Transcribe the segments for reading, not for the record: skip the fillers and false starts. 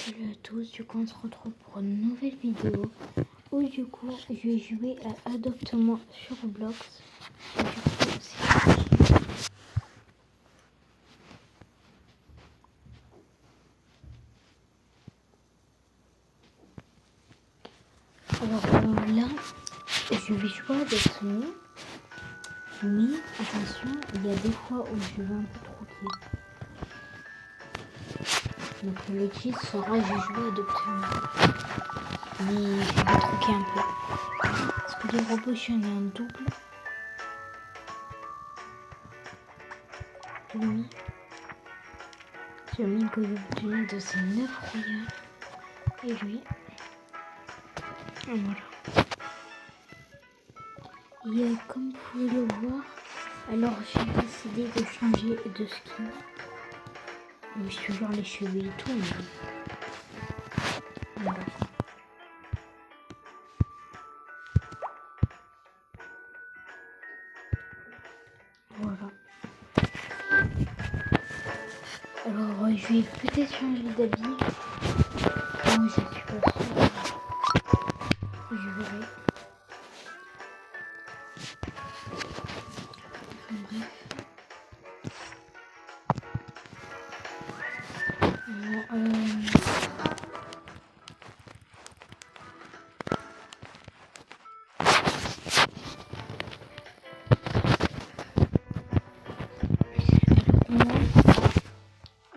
Salut à tous, du coup on se retrouve pour une nouvelle vidéo où du coup je vais jouer à Adopte-moi sur Roblox. Et du coup c'est parti. Alors là, je vais jouer à Adopte-moi, mais attention, il y a des fois où je vais un peu troquer. Donc le titre sera j'ai joué à Adopte-moi, mais je vais troquer un peu. Parce que les robots, j'en ai un double. Lui, celui que j'ai obtenu de ses 9 royales. Et lui, voilà. Et comme vous pouvez le voir, alors j'ai décidé de changer de skin. Je suis toujours les cheveux et tout, mais voilà. Voilà. Alors je vais peut-être changer d'habit. Moi je suis pas sûre. Je verrai. Bref.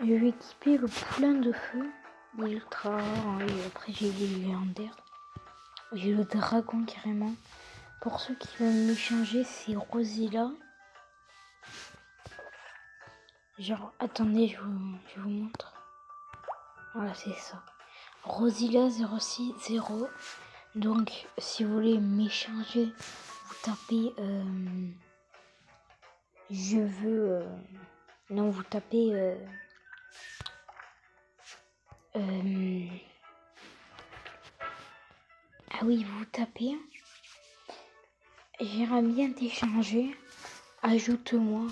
Je vais équiper le poulain de feu, l'ultra, et après j'ai des légendaires. J'ai le dragon carrément. Pour ceux qui veulent me changer, c'est Rosilla. Genre, attendez, je vous montre. Voilà, c'est ça. Rosilla 060. Donc, si vous voulez m'échanger, vous tapez je veux. Non, vous tapez ah oui, vous tapez. J'aimerais bien t'échanger. Ajoute-moi.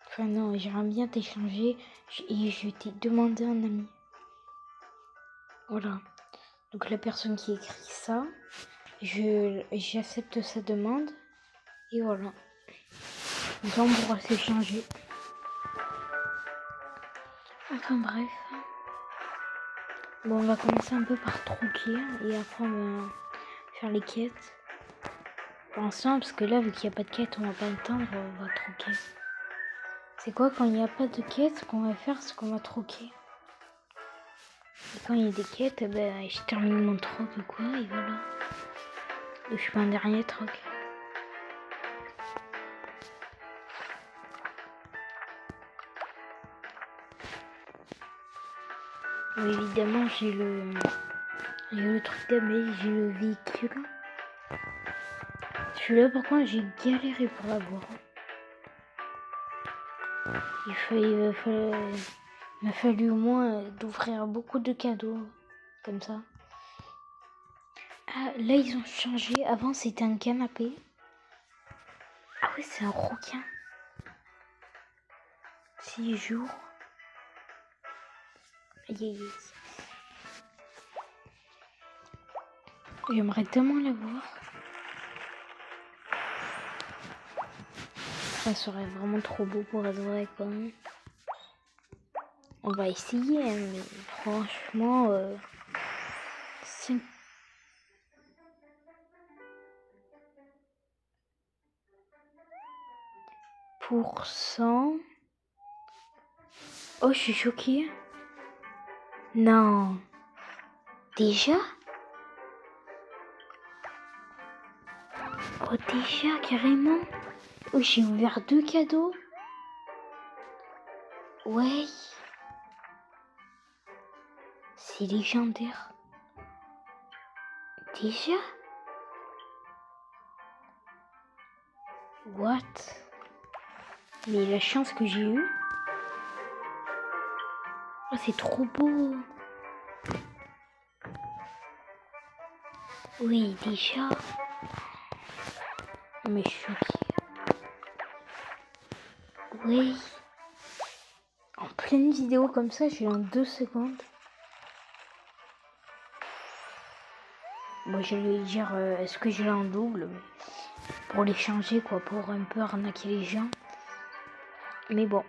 Enfin non, j'aimerais bien t'échanger et je t'ai demandé un ami. Voilà. Donc la personne qui écrit ça, j'accepte sa demande et voilà. Donc on pourra s'échanger. Enfin bref. Bon, on va commencer un peu par troquer et après on va faire les quêtes. Pour l'instant, parce que là, vu qu'il n'y a pas de quête, on va pas attendre, on va troquer. C'est quoi quand il n'y a pas de quête? Ce qu'on va faire, c'est qu'on va troquer. Et quand il y a des quêtes, ben, je termine mon troc ou quoi, et voilà. Et je fais un dernier troc. Mais évidemment, j'ai le truc d'amener, j'ai le véhicule. Celui-là, par contre, j'ai galéré pour l'avoir. Il m'a fallu au moins d'ouvrir beaucoup de cadeaux, comme ça. Ah, là, ils ont changé. Avant, c'était un canapé. Ah oui, c'est un requin. 6 jours. Aïe, aïe. J'aimerais tellement l'avoir. Ça serait vraiment trop beau pour être vrai, quoi. On va essayer, mais franchement, c'est... %. Oh, je suis choquée. Non. Déjà? Oh, déjà, carrément. Oh, j'ai ouvert 2 cadeaux. Ouais. C'est légendaire. Déjà? What? Mais la chance que j'ai eue. Oh, c'est trop beau. Oui, déjà. Mais je suis choquée. Oui. En plus, plein de vidéos comme ça, j'ai en 2 secondes. Bon, j'allais dire, est-ce que je l'ai en double pour les changer, quoi, pour un peu arnaquer les gens. Mais bon.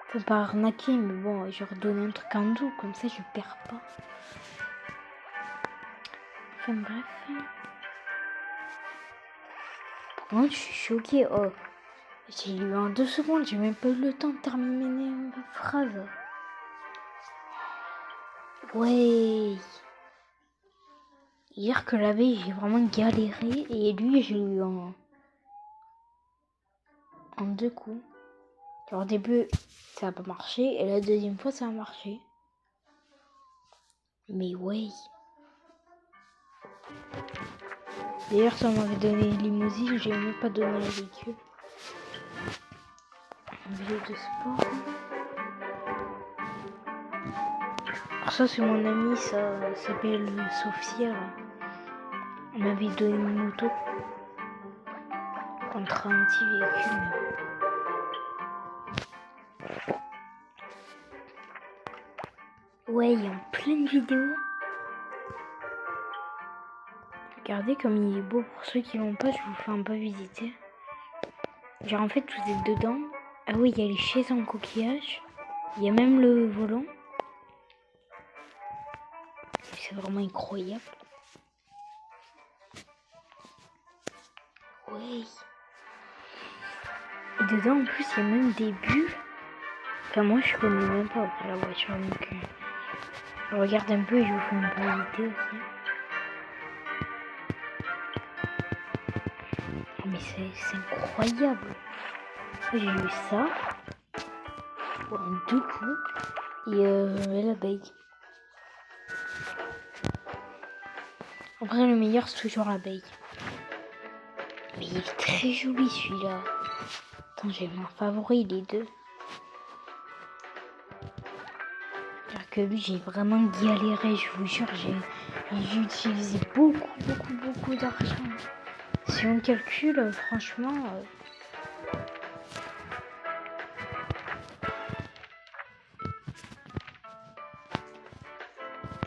Enfin, pas arnaquer, mais bon, je leur donne un truc en double, comme ça je perds pas. Enfin bref. Par contre, je suis choquée. Oh, j'ai lu en 2 secondes, j'ai même pas eu le temps de terminer ma phrase. Ouais. Hier que la veille, j'ai vraiment galéré et lui, j'ai eu en 2 coups. Genre au début, ça a pas marché et la deuxième fois, ça a marché. Mais ouais. D'ailleurs, ça m'avait donné une limousine, j'ai même pas donné un véhicule. Un vélo de sport. Alors ça, c'est mon ami, ça s'appelle Sophia. On m'avait donné une moto contre un petit véhicule. Ouais, il y a plein de vidéos. Regardez comme il est beau. Pour ceux qui l'ont pas, je vous fais un peu visiter. Genre en fait, vous êtes dedans. Ah oui, il y a les chaises en coquillage. Il y a même le volant. C'est vraiment incroyable. Ouais. Et dedans, en plus, il y a même des bulles. Enfin, moi, je connais même pas après la voiture. Donc, je regarde un peu et je vous fais un peu visiter aussi. Oh, mais c'est incroyable. J'ai eu ça. En 2 coups. Et l'abeille. Après, le meilleur, c'est toujours l'abeille. Mais il est très joli celui-là. Attends, j'ai mon favori, les deux. C'est-à-dire que lui, j'ai vraiment galéré, je vous jure. J'ai utilisé beaucoup d'argent. Si on calcule, franchement...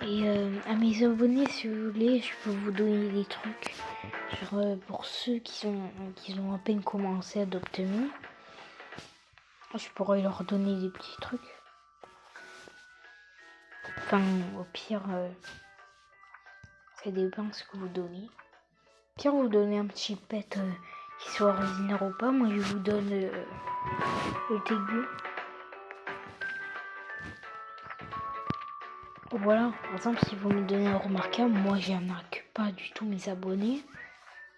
Et à mes abonnés, si vous voulez, je peux vous donner des trucs. Genre pour ceux qui ont à peine commencé à d'obtenir, je pourrais leur donner des petits trucs. Enfin, au pire, ça dépend ce que vous donnez. Au pire, vous donnez un petit pet qui soit originaire ou pas. Moi, je vous donne le Tégu. Voilà, par exemple, si vous me donnez un remarquable, moi, j'arnaque pas du tout mes abonnés.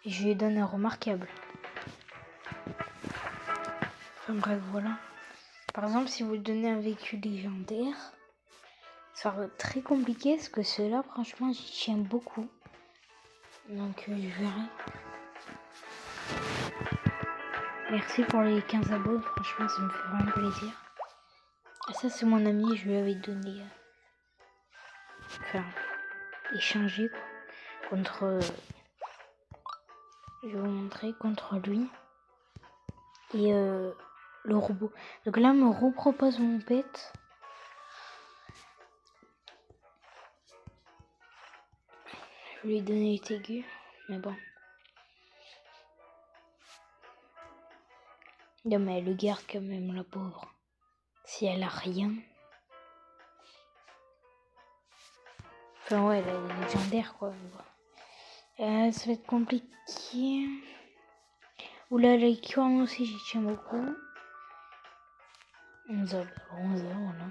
Et je lui donne un remarquable. Enfin bref, voilà. Par exemple, si vous donnez un véhicule légendaire, ça va être très compliqué parce que ceux-là, franchement, j'y tiens beaucoup. Donc, je verrai. Merci pour les 15 abos, franchement, ça me fait vraiment plaisir. Et ça, c'est mon ami, je lui avais donné. Enfin, échangé quoi, contre. Je vais vous montrer contre lui. Et le robot. Donc là, me repropose mon pet. Je lui ai donné les aigus, mais bon. Non, mais elle le garde quand même, la pauvre. Si elle a rien. Enfin, ouais, elle est légendaire, quoi. Ça va être compliqué. Oula, les cornes aussi, j'y tiens beaucoup. 11h, voilà.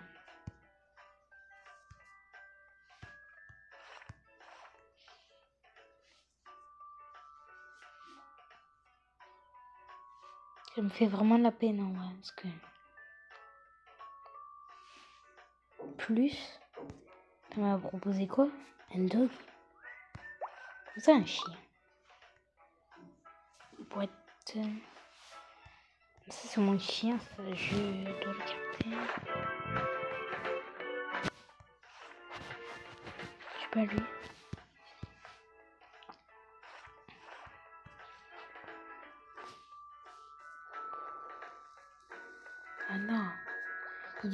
Ça me fait vraiment de la peine, en vrai, parce que... Plus... Ça m'a proposé quoi? Un dog? C'est un chien. Boîte... Ça, c'est mon chien, ça, je dois le garder. Je sais pas lui. Ah non.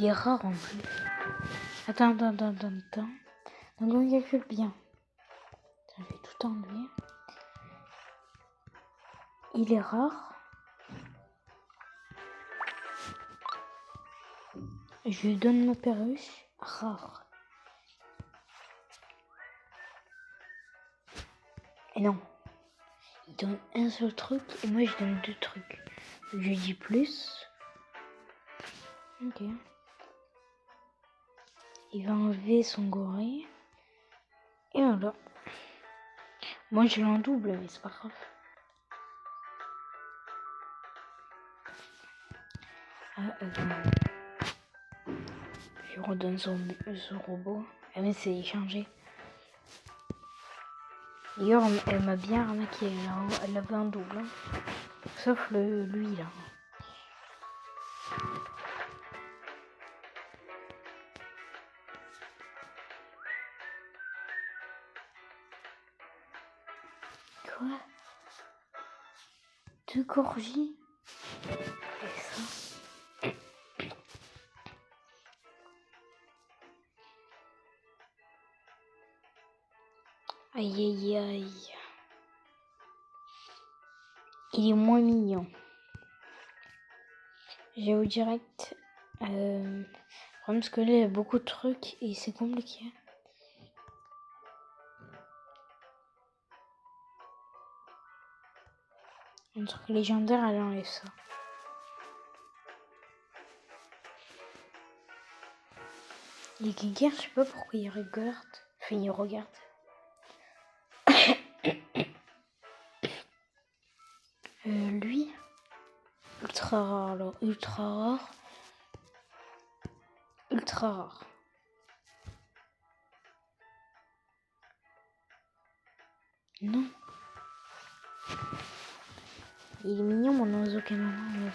Il est rare en plus. Attends. Donc on calcule bien. Je vais tout enlever. Il est rare. Je lui donne ma perruche. Rare. Et non. Il donne un seul truc et moi je donne 2 trucs. Je lui dis plus. Ok. Il va enlever son gorille. Et voilà. Moi je l'en double mais c'est pas grave. Je redonne son robot. Ah mais c'est échangé. D'ailleurs elle m'a bien arnaqué. Elle avait un double. Hein. Sauf lui là. Quoi? 2 corgis? Et ça? Aïe. Il est moins mignon. J'ai au direct. Parce que là, il y a beaucoup de trucs et c'est compliqué. Un truc légendaire, elle enlève ça. Les guéguerres, je sais pas pourquoi ils regardent. Enfin, ils regardent. Lui, ultra rare alors. Ultra rare. Non. Il est mignon mon oiseau caméra. Mais...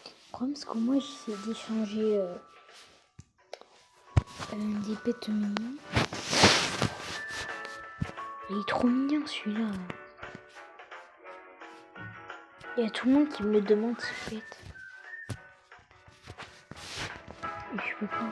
Le problème c'est que moi j'essaie d'échanger des pets mignons. Il est trop mignon celui-là. Il y a tout le monde qui me demande ce pet. Et je peux pas.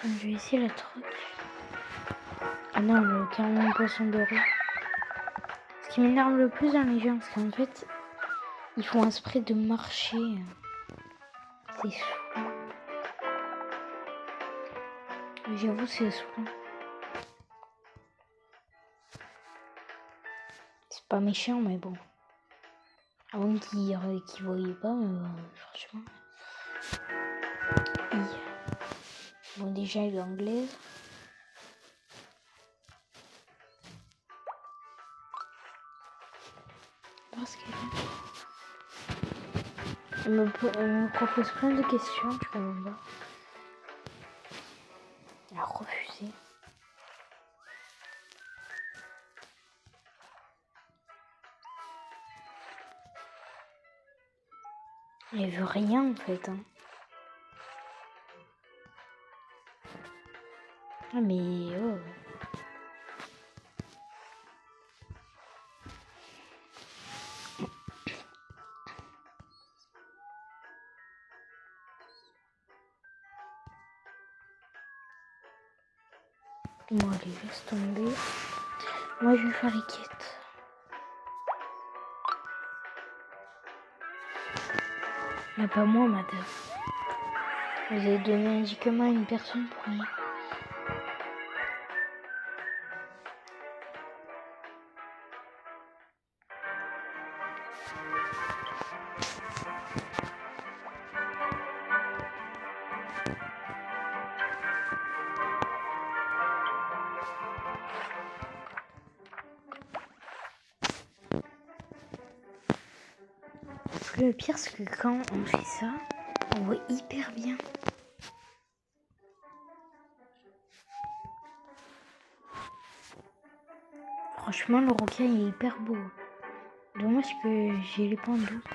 Je vais essayer le truc. Ah non, le carrément poisson doré. Ce qui m'énerve le plus dans les gens, c'est qu'en fait, ils font exprès de marcher. C'est saoulant. J'avoue, c'est saoulant. C'est pas méchant, mais bon. Avant qu'ils voyaient pas, franchement. Bon, déjà, elle est anglaise. Parce qu'elle me propose plein de questions, je comprends pas. Elle a refusé. Elle veut rien en fait. Hein. Ah mais oh. Bon allez, laisse tomber. Moi je vais faire les quêtes. Mais pas moi madame. Vous avez donné un médicament à une personne pour rien. Parce que le pire, c'est que quand on fait ça, on voit hyper bien. Franchement, le requin est hyper beau. Dommage que j'ai les points de doute.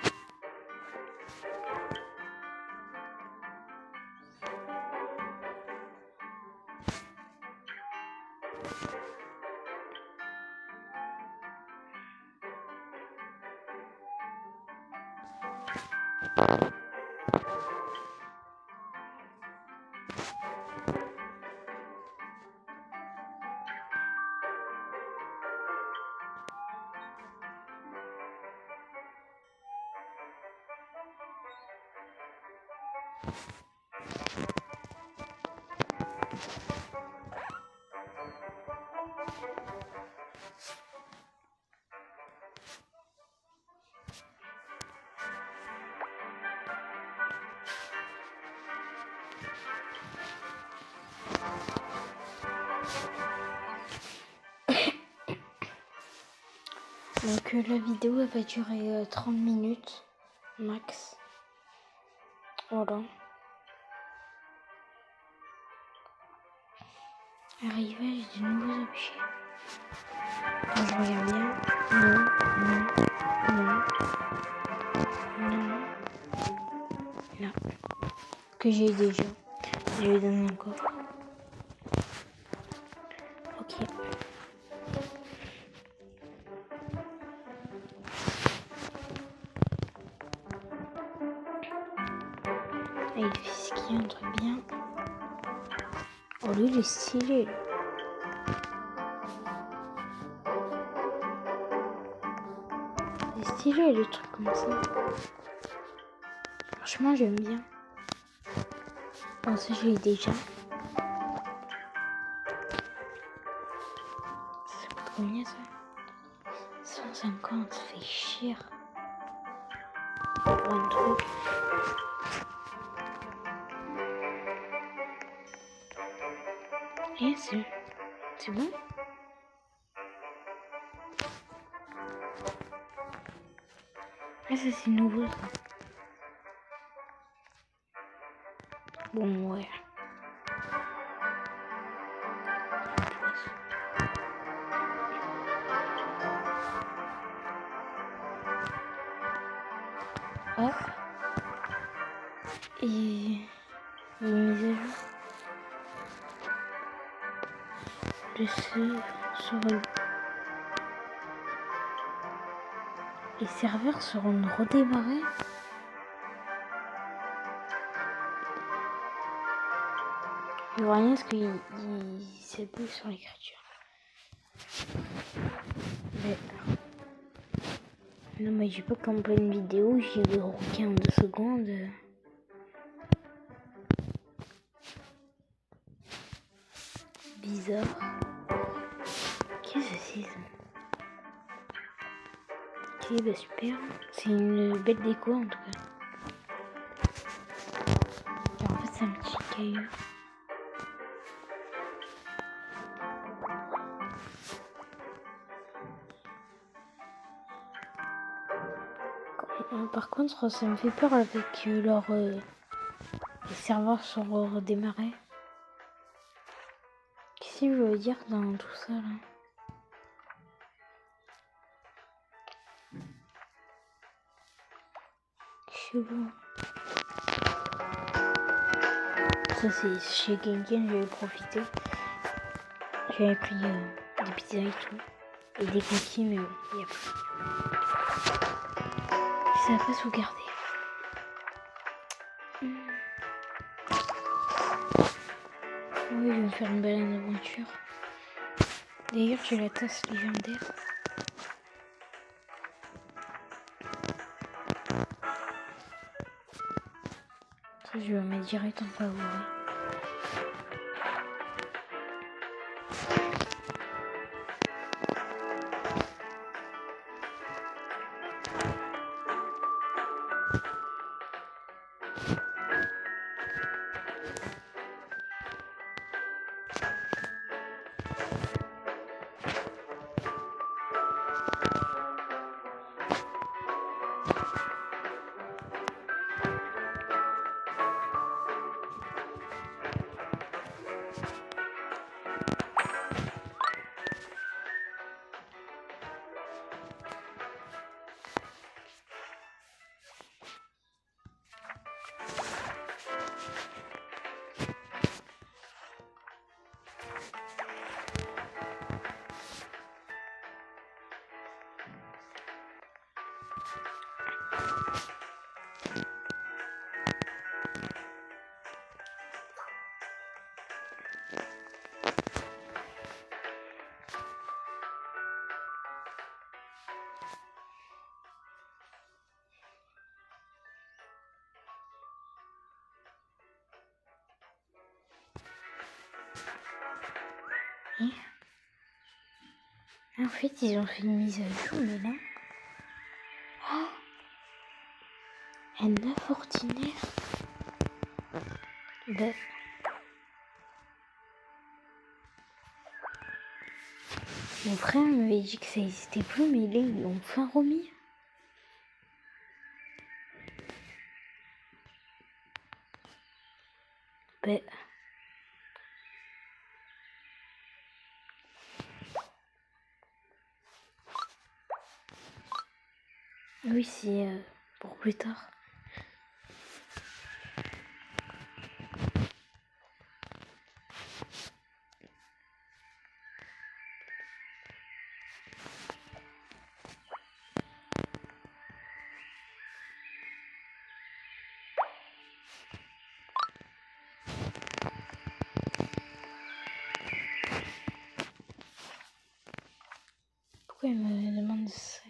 Donc la vidéo elle va durer 30 minutes max. Voilà. Arrivage de nouveaux objets. Quand je regarde bien. Non, non, non, non, non. Que j'ai déjà. Je vais donner un coffre. Ok. Et il fait skier un truc bien. Oh lui il est stylé. C'est stylé les trucs comme ça. Franchement j'aime bien. Bon ça je l'ai déjà. Ça coûte combien ça? 150, ça fait cher. Pour un truc. Et c'est bon? Ah ça c'est nouveau ça. Bon ouais. Hop. Et une mise à jour de ce sur les serveurs seront redémarrés. Je vois rien parce qu'il s'appuie sur l'écriture. Mais non mais j'ai pas qu'en pleine vidéo, j'ai le requin en 2 secondes. Bizarre. Qu'est-ce que c'est ça? Ok bah super. C'est une belle déco en tout cas. Alors, en fait c'est un petit caillou. Par contre ça me fait peur avec les serveurs sont redémarrés. Qu'est-ce que je veux dire dans tout ça là? Je sais pas. Ça c'est chez Gengen, j'avais profité. J'avais pris des pizzas et tout. Et des cookies mais bon, il y a plus. Ça va pas sauvegarder. Oui, je vais me faire une belle aventure. D'ailleurs, j'ai la tasse légendaire. Ça, je vais mettre direct en favori. En fait, ils ont fait une mise à jour, mais là... Ah, un œuf ordinaire. Ben... Mon frère m'avait dit que ça n'existait plus, mais là, ils l'ont enfin remis. Ben... Oui, c'est pour plus tard. Pourquoi il me demande ça?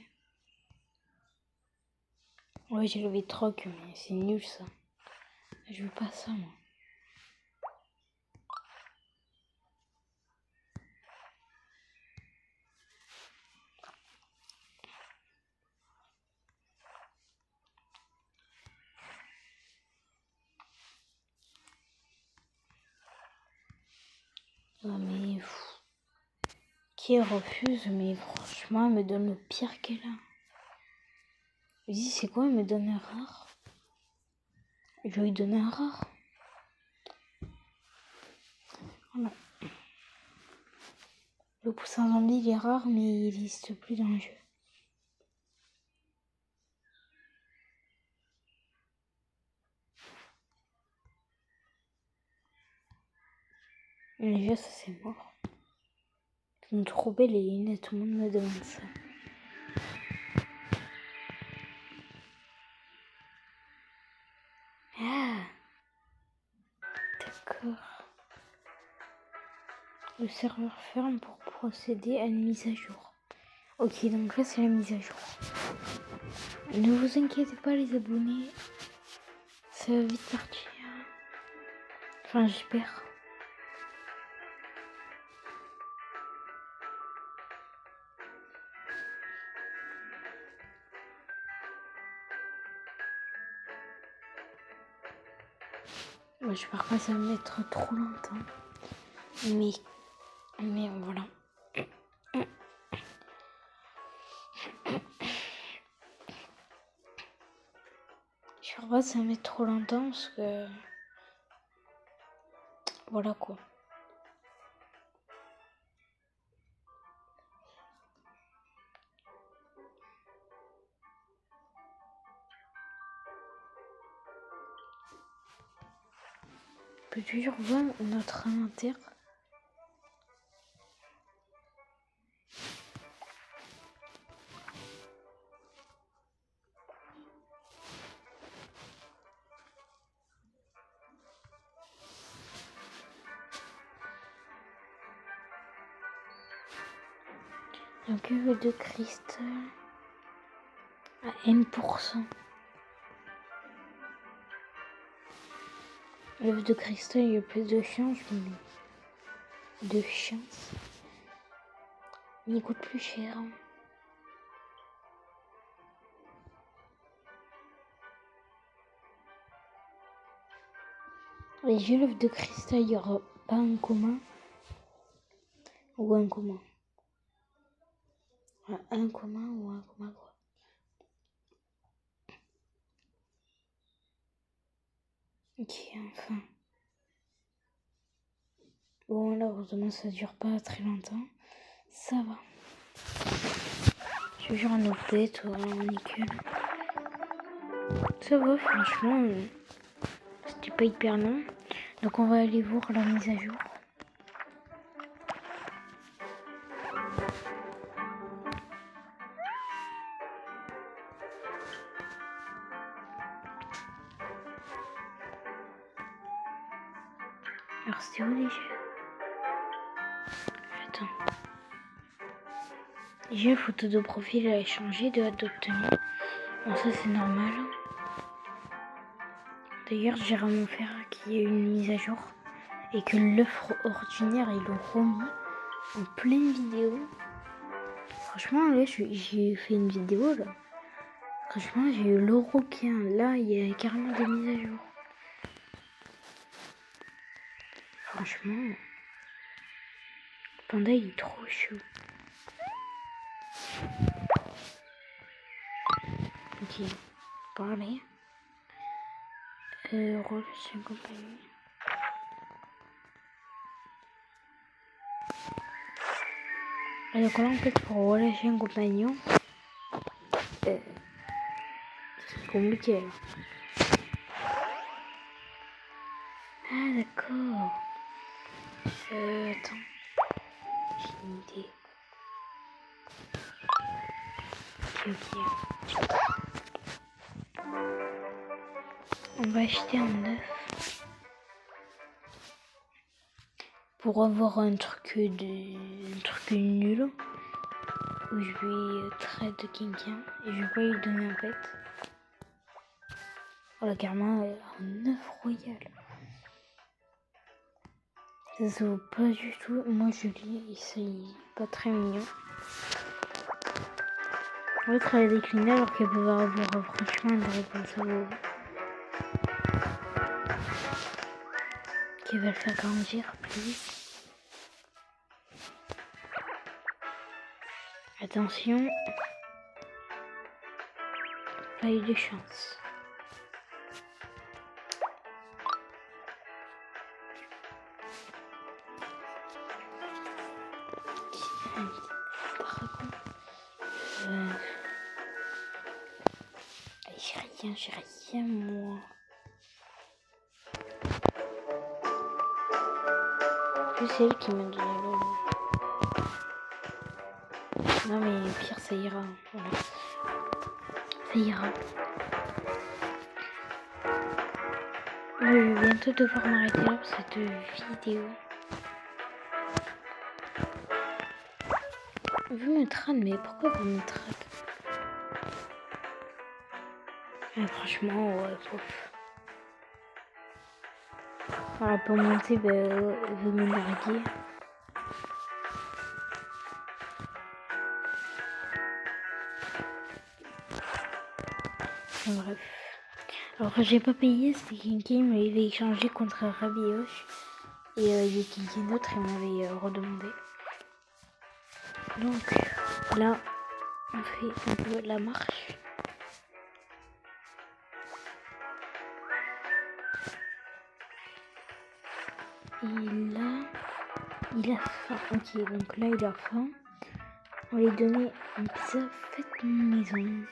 Ouais, j'ai levé troc, mais c'est nul ça. Je veux pas ça, moi. Non, mais... Qui refuse, mais franchement, elle me donne le pire qu'elle a. Je dis, c'est quoi, elle me donne un rare? Je vais lui donner un rare. Voilà. Le poussin zombie, il est rare, mais il n'existe plus dans le jeu. Le jeu, ça c'est mort. Ils sont trop belles les lunettes, tout le monde me demande ça. Ah, d'accord. Le serveur ferme pour procéder à une mise à jour. Ok, donc là c'est la mise à jour. Ne vous inquiétez pas les abonnés, ça va vite partir. Enfin j'espère. Moi je pars pas, ça va mettre trop longtemps. Mais voilà. Je pars pas, ça va mettre trop longtemps parce que... Voilà quoi. On peut toujours voir notre inventaire. Donc œuf de cristal à N%. L'œuf de cristal, il y a plus de chance, mais... De chance. Mais il coûte plus cher. Et j'ai l'œuf de cristal, il n'y aura pas un commun. Ou un commun. Un commun ou un commun quoi. Ok, enfin. Bon, là, heureusement, ça dure pas très longtemps. Ça va. Je vais un autre bête, nickel. Ça va, franchement. C'était pas hyper long. Donc, on va aller voir la mise à jour. Alors c'était où déjà? Attends. J'ai une photo de profil à échanger, de hâte d'obtenir. Bon, ça c'est normal. D'ailleurs, j'ai à mon frère qu'il y a une mise à jour et que l'œuf ordinaire ils l'ont remis en pleine vidéo. Franchement, là, j'ai fait une vidéo là. Franchement, j'ai eu le requin. Là, il y a carrément des mises à jour. Franchement, le panda il est trop chaud. Ok, parler. Relation compagnie. Et donc là, en fait, pour relation compagnon, c'est compliqué là. Ah d'accord. Attends. J'ai une idée. Ok. On va acheter un œuf. Pour avoir un truc nul. Où je vais trade quelqu'un. Et je vais lui donner un pet. Voilà, carrément un œuf royal. Ça se vaut pas du tout. Moi je lis, c'est pas très mignon. On va travailler avec une alors qu'elle peut avoir franchement une réponse qui va le faire grandir plus. Attention. Pas eu de chance. J'ai rien moi. C'est elle qui m'a donné l'eau. Non mais pire ça ira. Voilà. Ça ira. Je vais bientôt devoir m'arrêter là pour cette vidéo. Vous me trade, mais pourquoi vous me trade? Ah, franchement, ouais, sauf. Alors pour monter, vous me larguer. Bref. Alors j'ai pas payé, c'était quelqu'un qui m'avait échangé contre Rabioche. Et il y a quelqu'un d'autre qui m'avait redemandé. Donc là, on fait un peu la marche. Et là, il a faim. Ok, donc là, il a faim. On va lui donner une pizza faite maison.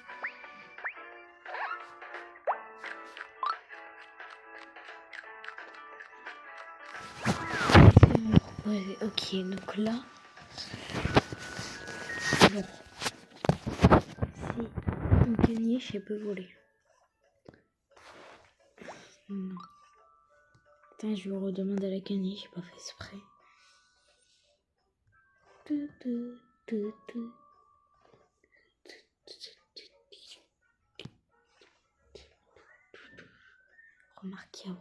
Ok, donc là, bon. C'est une caniche, elle peut voler. Non. Attends, je vous redemande à la caniche, j'ai pas fait exprès. Remarquable.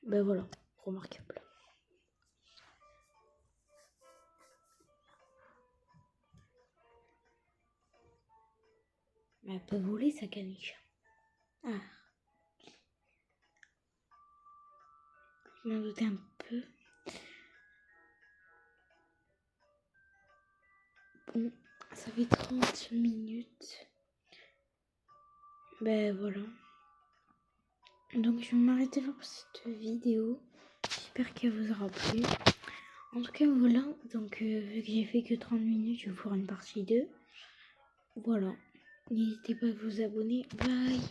Ben voilà, remarquable. Mais elle peut voler sa caniche. Ah. Je m'en doutais un peu. Bon, ça fait 30 minutes. Ben voilà. Donc je vais m'arrêter là pour cette vidéo. J'espère qu'elle vous aura plu. En tout cas voilà, donc vu que j'ai fait que 30 minutes, je vais faire une partie 2. Voilà. N'hésitez pas à vous abonner. Bye.